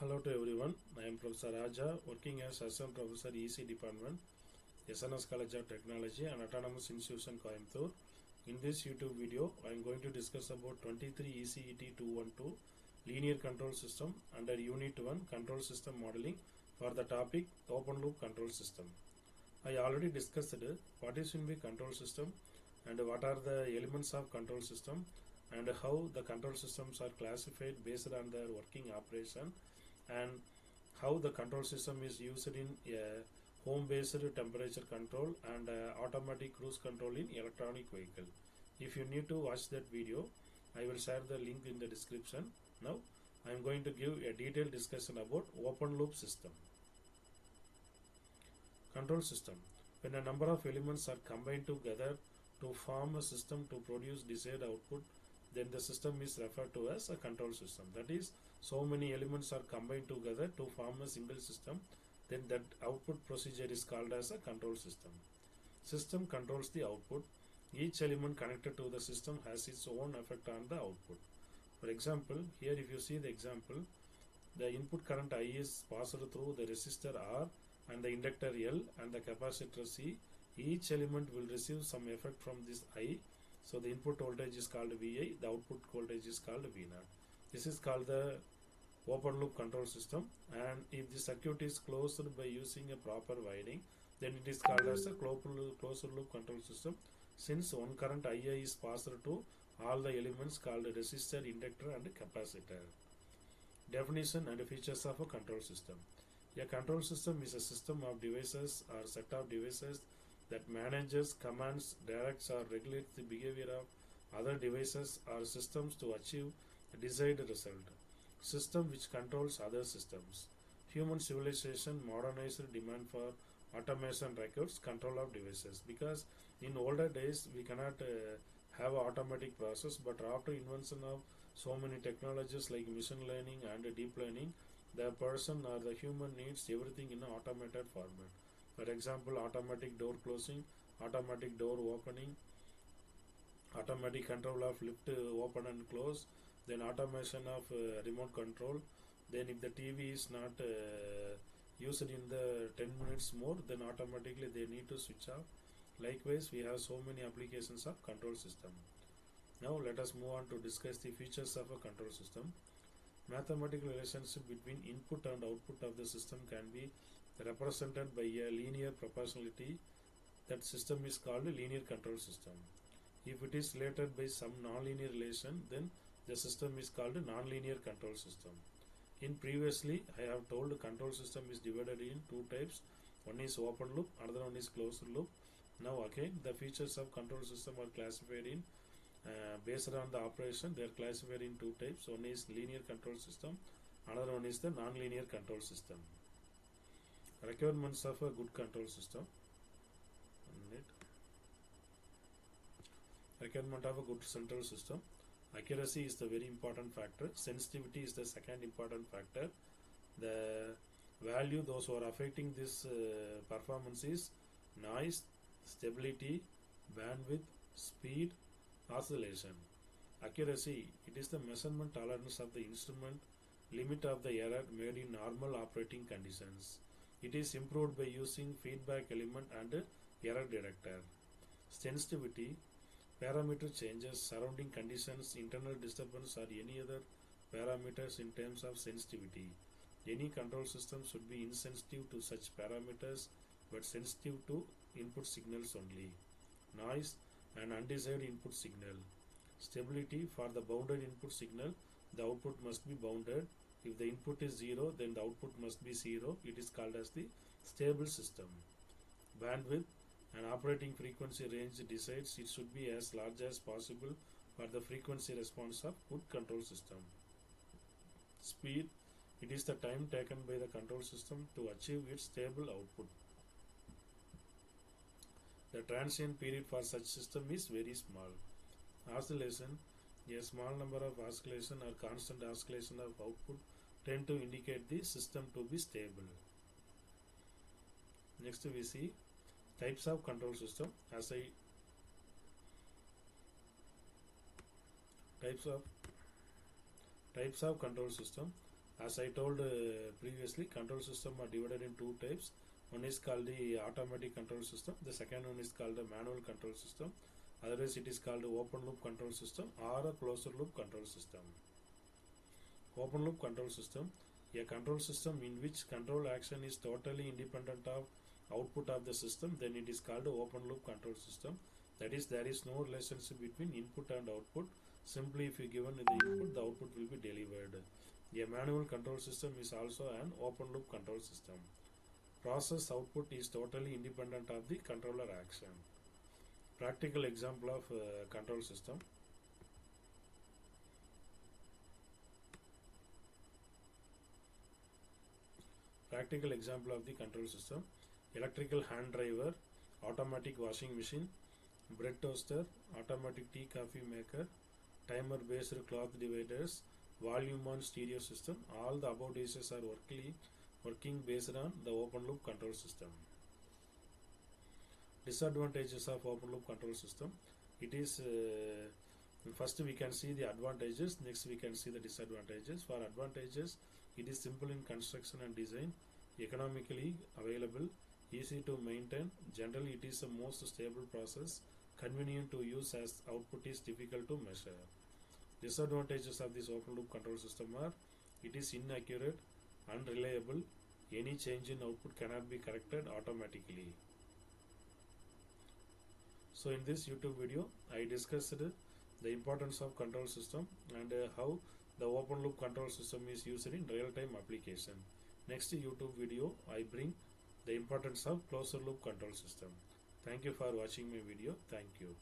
Hello to everyone. I am Professor Raja, working as Assistant Professor EC Department, SNS College of Technology and Autonomous Institution Coimbatore. In this YouTube video, I am going to discuss about 23 ECET 212 Linear Control System under Unit 1 Control System Modeling for the topic Open Loop Control System. I already discussed what is in the control system and what are the elements of control system and how the control systems are classified based on their working operation and how the control system is used in home-based temperature control and automatic cruise control in electronic vehicle. If you need to watch that video, I will share the link in the description. Now, I am going to give a detailed discussion about open loop system. Control system. When a number of elements are combined together to form a system to produce desired output, then the system is referred to as a control system. That is, so many elements are combined together to form a single system, then that output procedure is called as a control system. System controls the output. Each element connected to the system has its own effect on the output. For example, here if you see the example, the input current I is passed through the resistor R and the inductor L and the capacitor C. Each element will receive some effect from this I. So the input voltage is called VI, the output voltage is called V0. This is called the open loop control system, and if the circuit is closed by using a proper wiring, then it is called as a closed loop control system, since one current II is passed to all the elements called resistor, inductor and capacitor. Definition and features of a control system. A control system is a system of devices or set of devices that manages, commands, directs or regulates the behavior of other devices or systems to achieve a desired result. System which controls other systems. Human civilization modernized demand for automation records control of devices, because in older days we cannot have an automatic process, but after invention of so many technologies like machine learning and deep learning, the person or the human needs everything in an automated format. For example, automatic door closing, automatic door opening, automatic control of lift open and close, then automation of remote control. Then if the TV is not used in the 10 minutes more, then automatically they need to switch off. Likewise, we have so many applications of control system. Now let us move on to discuss the features of a control system. Mathematical relationship between input and output of the system can be represented by a linear proportionality. That system is called a linear control system. If it is related by some nonlinear relation, then the system is called a nonlinear control system. In previously, I have told control system is divided in two types. One is open loop, another one is closed loop. Now again, the features of control system are classified in based on the operation. They are classified in two types. One is linear control system, another one is the nonlinear control system. Requirements of a good control system. Requirement of a good central system. Accuracy is the very important factor. Sensitivity is the second important factor. The value those who are affecting this performance is noise, stability, bandwidth, speed, oscillation. Accuracy, it is the measurement tolerance of the instrument, limit of the error made in normal operating conditions. It is improved by using feedback element and error detector. Sensitivity, parameter changes, surrounding conditions, internal disturbance or any other parameters in terms of sensitivity. Any control system should be insensitive to such parameters but sensitive to input signals only. Noise and undesired input signal. Stability, for the bounded input signal, the output must be bounded. If the input is 0, then the output must be 0. It is called as the stable system. Bandwidth, an operating frequency range decides it should be as large as possible for the frequency response of good control system. Speed, it is the time taken by the control system to achieve its stable output. The transient period for such system is very small. Oscillation, a small number of oscillation or constant oscillation of output tend to indicate the system to be stable. Next we see types of control system. Types of control system. As I told previously, control system are divided in two types. One is called the automatic control system. The second one is called the manual control system. Otherwise, it is called open loop control system or a closed loop control system. Open loop control system, a control system in which control action is totally independent of output of the system, then it is called open loop control system. That is, there is no relationship between input and output. Simply if you given the input, the output will be delivered. A manual control system is also an open loop control system. Process output is totally independent of the controller action. Practical example of control system. Practical example of the control system: electrical hand driver, automatic washing machine, bread toaster, automatic tea coffee maker, timer based cloth dividers, volume on stereo system. All the above devices are working based on the open loop control system. Disadvantages of open loop control system: it is first we can see the advantages, next we can see the disadvantages. For advantages, it is simple in construction and design, economically available, easy to maintain. Generally, it is the most stable process, convenient to use as output is difficult to measure. Disadvantages of this open loop control system are: it is inaccurate, unreliable, any change in output cannot be corrected automatically. So in this YouTube video, I discussed the importance of control system and how the open loop control system is used in real-time application. Next YouTube video, I bring the importance of closed loop control system. Thank you for watching my video. Thank you.